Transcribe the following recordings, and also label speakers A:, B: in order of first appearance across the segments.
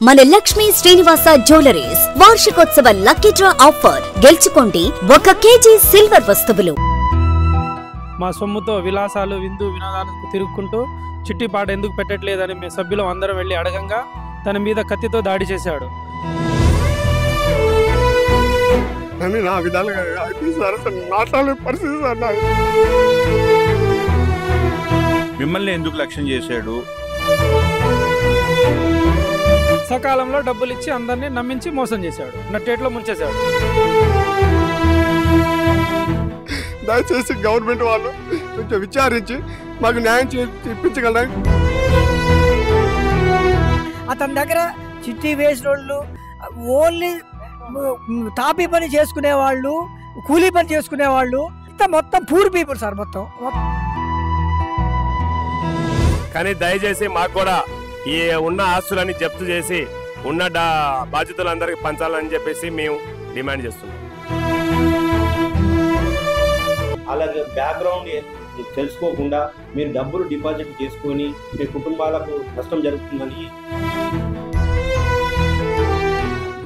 A: మన లక్ష్మీ శ్రీనివాస జ్యువెలరీస్ వార్షికోత్సవ lucky draw offer గెలుచుకోండి 1 కేజీ సిల్వర్ వస్తువులు.
B: మా సొమ్ముతో విలాసాలు విందు వినోదాలకు తిరుగుకుంటూ చిట్టి పాట ఎందుకు పెట్టట్లేదని మేము సభ్యులం అందరం వెళ్ళి అడగంగా తన మీద కత్తితో దాడి చేశాడు.
C: నా విధాలుగా మాట్లాడే పరిస్థితి సార్.
D: మిమ్మల్ని ఎందుకు లక్ష్యం చేశాడు?
B: సకాలంలో డబ్బులు ఇచ్చి అందరినీ నమ్మించి మోసం చేశాడు, నట్టేట్లో ముంచేశాడు.
C: దయచేసి గవర్నమెంట్ వాళ్ళు కొంచెం విచారించి మాకు న్యాయం ఇప్పించగలరు.
E: అతని దగ్గర చిట్టి వేసిన వాళ్ళు ఓన్లీ తాపీ పని చేసుకునే వాళ్ళు, కూలీ పని చేసుకునే వాళ్ళు, మొత్తం పూర్ పీపుల్ సార్ మొత్తం.
F: కానీ దయచేసి మాకు కూడా ఈ ఉన్న ఆస్తులని జప్తు చేసి ఉన్న బాధ్యతలందరికీ పంచాలని చెప్పేసి మేము డిమాండ్ చేస్తున్నాం.
G: అలాగే బ్యాక్గ్రౌండ్ తెలుసుకోకుండా మీరు డబ్బులు డిపాజిట్ చేసుకొని మీ కుటుంబాలకు నష్టం జరుగుతుందని.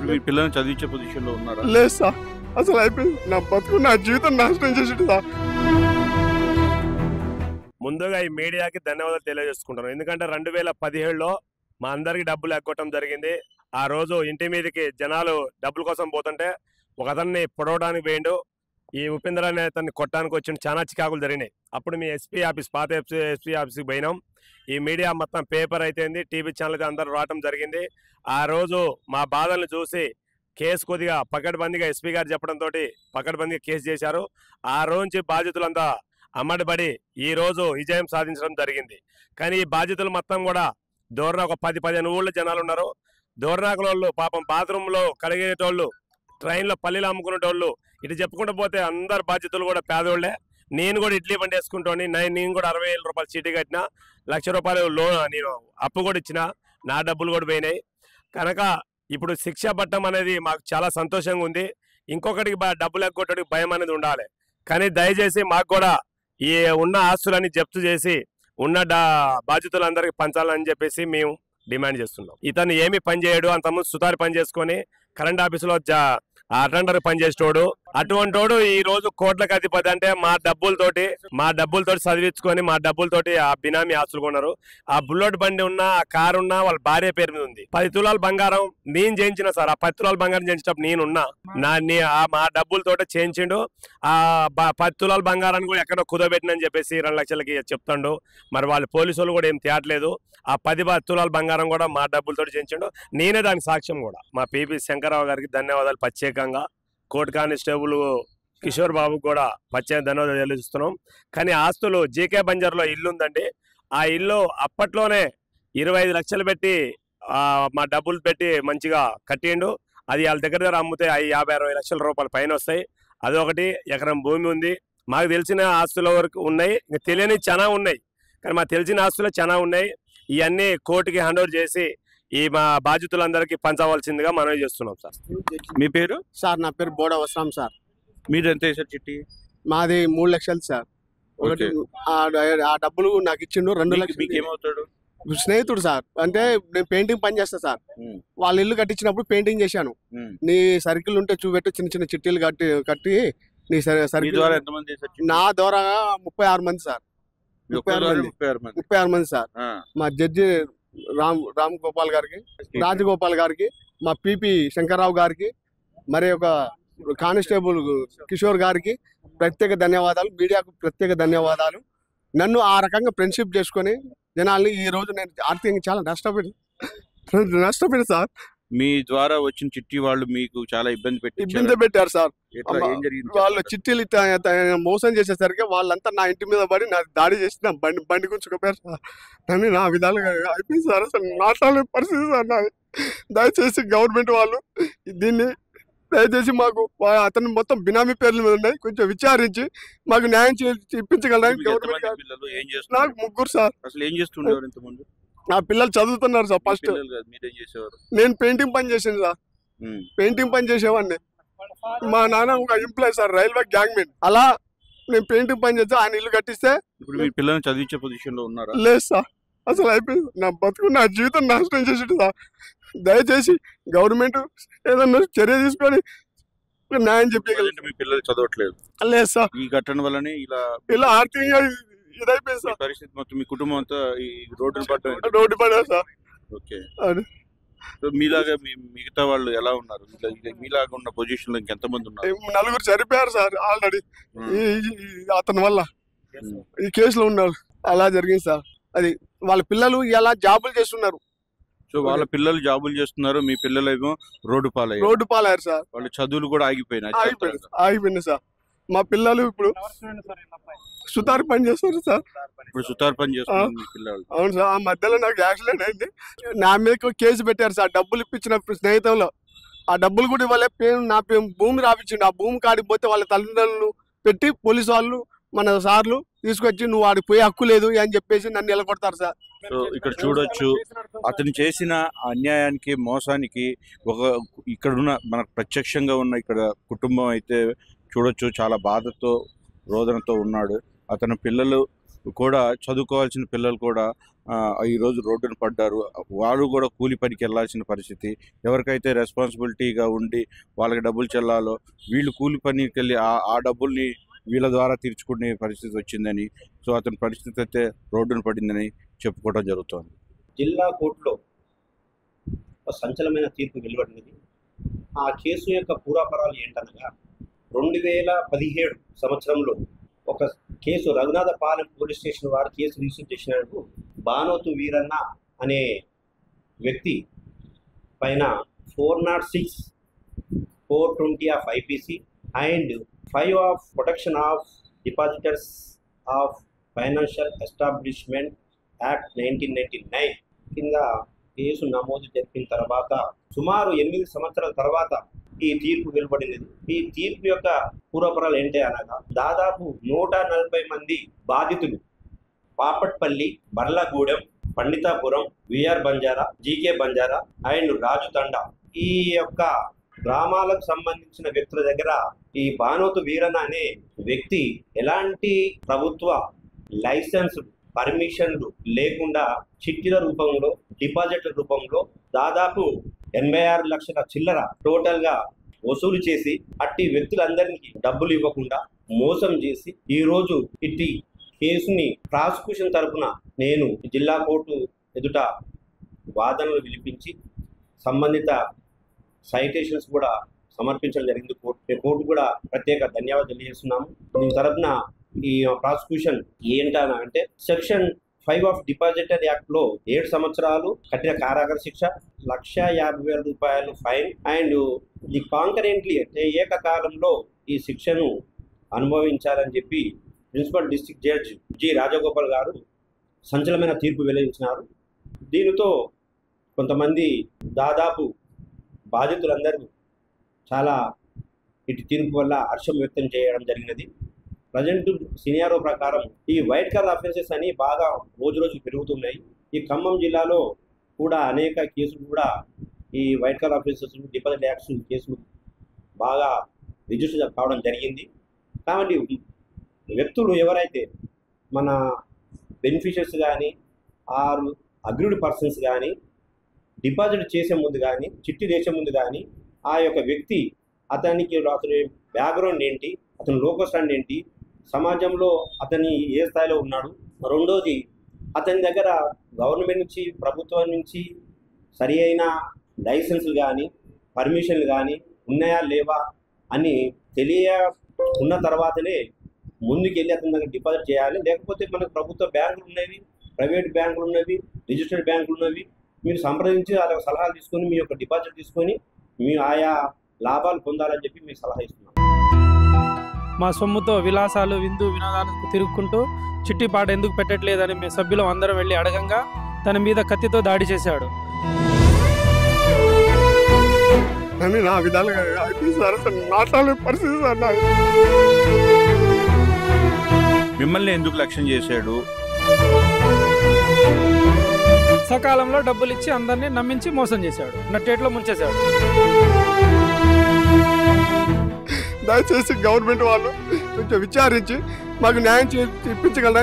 D: మీ పిల్లల్ని చదివించే పొజిషన్ లో ఉన్నారా?
C: లేదు సార్, అసలు అయిపోయింది. నా బతుకు నా జీవితం నాశనం చేసేది సార్.
F: ముందుగా ఈ మీడియాకి ధన్యవాదాలు తెలియజేసుకుంటాను. ఎందుకంటే 2017లో మా అందరికి డబ్బులు ఎక్కొట్టడం జరిగింది. ఆ రోజు ఇంటి మీదకి జనాలు డబ్బుల కోసం పోతుంటే ఒక అతన్ని పొడవడానికి వేయండు, ఈ ఉపేంద్ర అనే అతన్ని కొట్టడానికి వచ్చిన చాలా చికాకులు జరిగినాయి. అప్పుడు మీ ఎస్పీ ఆఫీస్, పాత ఎస్పీ ఆఫీస్కి పోయినాం. ఈ మీడియా మొత్తం పేపర్ అయితేంది, టీవీ ఛానల్ అయితే అందరూ రావడం జరిగింది. ఆ రోజు మా బాధలను చూసి కేసు కొద్దిగా పకడ్బందీగా ఎస్పీ గారు చెప్పడంతో పకడ్బందీగా కేసు చేశారు. ఆ రోజు నుంచి బాధితులంతా అమ్మడిపడి ఈ రోజు విజయం సాధించడం జరిగింది. కానీ ఈ బాధితులు మొత్తం కూడా దూరణ ఒక 10-15 ఊళ్ళో జనాలు ఉన్నారు. దూరణాకుల వాళ్ళు పాపం బాత్రూంలో కడిగేటోళ్ళు, ట్రైన్లో పల్లీలు అమ్ముకునేటోళ్ళు, ఇటు చెప్పుకుంటూ పోతే అందరు బాధ్యతలు కూడా పేదోళ్లే. నేను కూడా ఇడ్లీ బండి వేసుకుంటాను. నేను కూడా 60,000 రూపాయలు చీటీ కట్టిన, 1,00,000 రూపాయలు లోన్ నేను అప్పు కూడా ఇచ్చిన, నా డబ్బులు కూడా పోయినాయి. కనుక ఇప్పుడు శిక్ష పట్టడం అనేది మాకు చాలా సంతోషంగా ఉంది. ఇంకొకటికి డబ్బులు ఎగ్గొట్టడానికి భయం అనేది ఉండాలి. కానీ దయచేసి మాకు కూడా ఈ ఉన్న ఆస్తులని జప్తు చేసి ఉన్న బాధ్యతలందరికీ పంచాలని చెప్పేసి మేము డిమాండ్ చేస్తున్నాం. ఇతను ఏమి పని చేయడు, అంతకుముందు సుతారి పని చేసుకొని కరెంట్ ఆఫీసులో అటెండర్ పనిచేసేటోడు. అటువంటి వాడు ఈ రోజు కోట్లకు అధిపతి. అంటే మా డబ్బులతోటి చదివించుకొని మా డబ్బులతోటి ఆ బినామీ ఆస్తులు కొన్నారు. ఆ బుల్లెట్ బండి ఉన్నా, ఆ కారు ఉన్నా వాళ్ళ భార్య పేరు మీద ఉంది. 10 తులాల బంగారం నేను చేయించిన సార్. ఆ 10 తులాల బంగారం చేయించినప్పుడు నేనున్నా, మా డబ్బులతోటి చేయించిండు. ఆ 10 తులాల బంగారాన్ని కూడా ఎక్కడో కుదబెట్టినని చెప్పేసి 2 లక్షలకి చెప్తాడు. మరి వాళ్ళు పోలీసులు కూడా ఏం తేట్లేదు. ఆ 10 తులాల బంగారం కూడా మా డబ్బులతోటి చేయించిండు. నేనే దానికి సాక్ష్యం కూడా. మా పిపి శంకరరావు గారికి ధన్యవాదాలు ప్రత్యేకంగా, కోర్టు కానిస్టేబుల్ కిషోర్ బాబు కూడా ప్రత్యేక ధన్యవాదాలు తెలియజేస్తున్నాం. కానీ ఆస్తులు జీకే బంజర్లో ఇల్లు ఉందండి. ఆ ఇల్లు అప్పట్లోనే 25 లక్షలు పెట్టి మా డబ్బులు పెట్టి మంచిగా కట్టిండు. అది వాళ్ళ దగ్గర అమ్మితే 50-60 లక్షల రూపాయలు పైన వస్తాయి. అదొకటి, ఎకరం భూమి ఉంది. మాకు తెలిసిన ఆస్తుల వరకు ఉన్నాయి, ఇంకా తెలియని చాలా ఉన్నాయి. కానీ మాకు తెలిసిన ఆస్తులు చాలా ఉన్నాయి. ఇవన్నీ కోర్టుకి హ్యాండ్ ఓవర్ చేసి ఈ మా బాధ్యతలందరికీ పంచవలసిందిగా మనవి చేస్తున్నాం సార్.
D: మీ పేరు?
C: సార్ నా పేరు బోడ వస్త్రం సార్.
D: మీరు ఎంత వేసారు చిట్టి?
C: మాది 3 లక్షలు సార్. ఒకటి ఆ డబ్బులు నాకు ఇచ్చిండు. 2 లక్షలు.
D: మీకు ఏమవుతాడు?
C: స్నేహితుడు సార్. అంటే నేను పెయింటింగ్ పని చేస్తా సార్. వాళ్ళ ఇల్లు కట్టించినప్పుడు పెయింటింగ్ చేశాను. నీ సర్కిల్ ఉంటే చూపెట్టు, చిన్న చిన్న చిట్టీలు కట్టి నీ సర్కిల్. నా ద్వారా 36 మంది సార్. 36 మంది సార్. మా జడ్జి రామ్ గోపాల్ గారికి, రాజగోపాల్ గారికి, మా పిపి శంకర్రావు గారికి, మరి ఒక కానిస్టేబుల్ కిషోర్ గారికి ప్రత్యేక ధన్యవాదాలు. మీడియాకు ప్రత్యేక ధన్యవాదాలు. నన్ను ఆ రకంగా ఫ్రెండ్షిప్ చేసుకొని జనాల్ని ఈ రోజు నేను ఆర్థికంగా చాలా నష్టపోయింది సార్.
D: మీ ద్వారా వచ్చిన చిట్టి వాళ్ళు మీకు చాలా ఇబ్బంది
C: పెట్టారు సార్.
D: ఏం జరిగింది?
C: వాళ్ళు చిట్టీలు మోసం చేసేసరికి వాళ్ళంతా నా ఇంటి మీద పడి నా దాడి చేసి నా బండి గుంచుకోపోయారు సార్. కానీ నా విధాలుగా అయిపోయింది సార్. అసలు మాట్లాడే పరిస్థితి సార్ నాది. దయచేసి గవర్నమెంట్ వాళ్ళు దీన్ని దయచేసి మాకు అతను మొత్తం బినామీ పేర్ల మీద ఉన్నాయి, కొంచెం విచారించి మాకు న్యాయం ఇప్పించగలరని గవర్నమెంట్. నాకు 3 సార్.
D: అసలు ఏం చేస్తుండేవారు ఇంతకుముందు?
C: నా పిల్లలు చదువుతున్నారు సార్. ఫస్ట్ నేను పెయింటింగ్ పని చేసాను సార్. పెయింటింగ్ పని చేసేవాడిని. మా నాన్న ఒక ఎంప్లాయ్ సార్, రైల్వే గ్యాంగ్మెన్. అలా నేను పెయింటింగ్ పని చేస్తే ఆయన ఇల్లు కట్టిస్తే.
D: ఇప్పుడు మీ పిల్లల్ని చదివించే పొజిషన్ లో ఉన్నారా?
C: లేదు సార్. అసలు అయిపోయింది. నా బతుకు నా జీవితం నాశనం చేసిండు సార్. దయచేసి గవర్నమెంట్ ఏదన్నా చర్య తీసుకొని న్యాయం చెప్పగలరు.
D: మీ పిల్లలు చదవట్లేదు
C: లేదు సార్,
D: ఈ ఘటన వల్లనే
C: ఇలా ఆర్థికంగా ఇదైపోయింది సార్.
D: పరిస్థితి మొత్తం మీ కుటుంబం అంతా ఈ రోడ్డు
C: పడ్డా సార్.
D: ఓకే, మీలాగా మిగతా వాళ్ళు ఎలా ఉన్నారు? మీలాగా ఉన్న పొజిషన్ లో ఇంకెంతమంది ఉన్నారు?
C: 4 చనిపోయారు సార్ ఆల్రెడీ అతని వల్ల ఈ కేసులో ఉన్నారు. అలా జరిగింది సార్. అది వాళ్ళ పిల్లలు ఎలా జాబులు చేస్తున్నారు.
D: సో వాళ్ళ పిల్లలు జాబులు చేస్తున్నారు, మీ పిల్లలు ఏమో రోడ్డు పాలయ్యారు
C: సార్.
D: వాళ్ళ చదువులు కూడా
C: ఆగిపోయినాయి సార్. మా పిల్లలు ఇప్పుడు సుతారు పని చేస్తారు సార్.
D: ఇప్పుడు సుతారు పని చేస్తున్నారు మీ పిల్లలు?
C: అవును సార్. ఆ మధ్యలో నాకు యాక్సిడెంట్ అయింది. నా మీద కేసు పెట్టారు సార్. డబ్బులు ఇప్పించిన స్నేహితంలో ఆ డబ్బులు కూడా ఇవ్వలే. నా భూమి రాపించిండు. ఆ భూమి కాడికి పోతే వాళ్ళ తల్లిదండ్రులను పెట్టి పోలీసు వాళ్ళు మన సార్లు తీసుకొచ్చి నువ్వు ఆడికి పోయే హక్కు లేదు అని చెప్పేసి నన్ను నిలబడతారు సార్.
D: సో ఇక్కడ చూడొచ్చు, అతను చేసిన అన్యాయానికి మోసానికి ఇక్కడున్న మనకు ప్రత్యక్షంగా ఉన్న ఇక్కడ కుటుంబం అయితే చూడొచ్చు చాలా బాధతో రోదనతో ఉన్నాడు. అతని పిల్లలు కూడా చదువుకోవాల్సిన పిల్లలు కూడా ఈరోజు రోడ్డున పడ్డారు. వాళ్ళు కూడా కూలి పనికి వెళ్ళాల్సిన పరిస్థితి. ఎవరికైతే రెస్పాన్సిబిలిటీగా ఉండి వాళ్ళకి డబ్బులు చెల్లాలో వీళ్ళు కూలి పనికి వెళ్ళి ఆ డబ్బుల్ని వీళ్ళ ద్వారా తీర్చుకునే పరిస్థితి వచ్చిందని, సో అతని పరిస్థితి అయితే రోడ్డున పడిందని చెప్పుకోవడం జరుగుతోంది.
G: జిల్లా కోర్టులో సంచలనమైన తీర్పు వెలువడినది. ఆ కేసు యొక్క పూర్వాపరాలు ఏంటనగా 2017 సంవత్సరంలో ఒక కేసు రఘునాథపాలెం పోలీస్ స్టేషన్ వారు కేసు రిజిస్టర్ చేసినప్పుడు బానోతు వీరన్న అనే వ్యక్తి పైన 406, 420 of IPC and 5 of protection of depositors of financial establishment act 1999 కింద కేసు నమోదు జరిపిన తర్వాత సుమారు 8 సంవత్సరాల తర్వాత ఈ తీర్పు వెలువడినది. ఈ తీర్పు యొక్క పూర్వపరాలు ఏంటి అనగా దాదాపు 140 మంది బాధితులు Papatpalli, Barlagudem, Panditapuram, VR Banjara, GK Banjara and Raju Thanda ఈ యొక్క గ్రామాలకు సంబంధించిన వ్యక్తుల దగ్గర ఈ బానోతు వీరన్న అనే వ్యక్తి ఎలాంటి ప్రభుత్వ లైసెన్స్ పర్మిషన్లు లేకుండా చిట్టీల రూపంలో, డిపాజిట్ల రూపంలో దాదాపు 86 లక్షల చిల్లర టోటల్ గా వసూలు చేసి అట్టి వ్యక్తులందరికీ డబ్బులు ఇవ్వకుండా మోసం చేసి ఈ రోజు ఇట్టి కేసుని ప్రాసిక్యూషన్ తరఫున నేను జిల్లా కోర్టు ఎదుట వాదనలు వినిపించి సంబంధిత సైటేషన్స్ కూడా సమర్పించడం జరిగింది. కోర్టు కూడా ప్రత్యేక ధన్యవాదాలు తెలియజేస్తున్నాము. దీని తరఫున ఈ ప్రాసిక్యూషన్ ఏంటన్నా అంటే సెక్షన్ 5 ఆఫ్ డిపాజిటర్ యాక్ట్ లో 7 సంవత్సరాలు కఠిన కారాగార శిక్ష, 1,50,000 రూపాయలు ఫైన్ అండ్ ఈ కాంకరెంట్లీ అంటే ఏకకాలంలో ఈ శిక్షను అనుభవించాలని చెప్పి principal district judge G Rajagopal గారు సంచలనమైన తీర్పు వెల్లడించినారు. దీనితో కొంతమంది దాదాపు బాధితులందరూ చాలా ఇటు తీర్పు వల్ల హర్షం వ్యక్తం చేయడం జరిగినది. ప్రజెంట్ సినియారో ప్రకారం ఈ వైట్ కలర్ అఫెన్సెస్ అని బాగా రోజు పెరుగుతున్నాయి. ఈ ఖమ్మం జిల్లాలో కూడా అనేక కేసులు కూడా ఈ white colour offences, deposit acts కేసులు బాగా రిజిస్టర్ కావడం జరిగింది. కాబట్టి వ్యక్తులు ఎవరైతే మన బెనిఫిషియర్స్ కానీ ఆర్ అగ్రీడ్ పర్సన్స్ కానీ డిపాజిట్ చేసే ముందు కానీ చిట్టి చేసే ముందు కానీ ఆ యొక్క వ్యక్తి అతని బ్యాక్గ్రౌండ్ ఏంటి, అతని లోకల్ స్టాండ్ ఏంటి, సమాజంలో అతని ఏ స్థాయిలో ఉన్నాడు, రెండోది అతని దగ్గర గవర్నమెంట్ నుంచి ప్రభుత్వం నుంచి సరి అయిన లైసెన్సులు కానీ పర్మిషన్లు కానీ ఉన్నాయా లేవా అని ఉన్న తర్వాతనే ముందుకెళ్ళి అతని దగ్గర డిపాజిట్ చేయాలి. లేకపోతే మనకు ప్రభుత్వ బ్యాంకులు ఉన్నవి, ప్రైవేట్ బ్యాంకులు ఉన్నవి, రిజిస్టర్డ్ బ్యాంకులు ఉన్నవి. మీరు సంప్రదించి వాళ్ళ సలహాలు తీసుకొని మీ యొక్క డిపాజిట్ తీసుకొని మీ ఆయా లాభాలు పొందాలని చెప్పి మీకు సలహా ఇస్తున్నాం.
B: మా సొమ్ముతో విలాసాలు, విందు వినోదాలకు తిరుగుకుంటూ చిట్టి పాట ఎందుకు పెట్టట్లేదని మేము సభ్యులం అందరం వెళ్ళి అడగంగా తన మీద కత్తితో దాడి చేశాడు.
C: నా విధాలుగా మాట్లాడే పరిస్థితి సార్.
D: మిమ్మల్ని ఎందుకు లక్ష్యం చేశాడు?
B: సకాలంలో డబ్బులు ఇచ్చి అందరినీ నమ్మించి మోసం చేశాడు, నట్టేట్లో ముంచేశాడు.
C: దయచేసి గవర్నమెంట్ వాళ్ళు కొంచెం విచారించి మాకు న్యాయం ఇప్పించగలరా?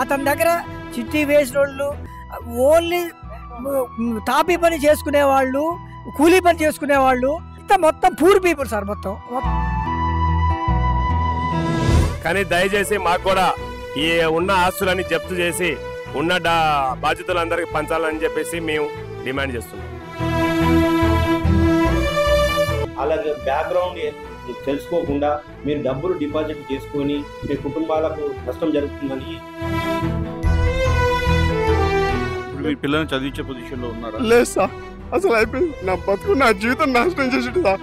E: అతని దగ్గర చిట్టి వేసిన వాళ్ళు, ఓన్లీ తాపీ పని చేసుకునే వాళ్ళు, కూలీ పని చేసుకునే వాళ్ళు, మొత్తం పూర్ పీపుల్ సార్ మొత్తం.
F: కానీ దయచేసి మాకు కూడా ఈ ఉన్న ఆస్తులని జప్తు చేసి ఉన్న బాధ్యతలందరికీ పంచాలని చెప్పేసి మేము డిమాండ్ చేస్తున్నాం.
G: అలాగే బ్యాక్గ్రౌండ్ తెలుసుకోకుండా మీరు డబ్బులు డిపాజిట్ చేసుకొని మీ కుటుంబాలకు నష్టం జరుగుతుందని.
D: ఇప్పుడు మీ పిల్లల్ని చదివించే పొజిషన్లో ఉన్నారా?
C: లేదు సార్, అసలు అయిపోయింది. నా బతుకు, నా జీవితం నాశనం చేసిండు సార్.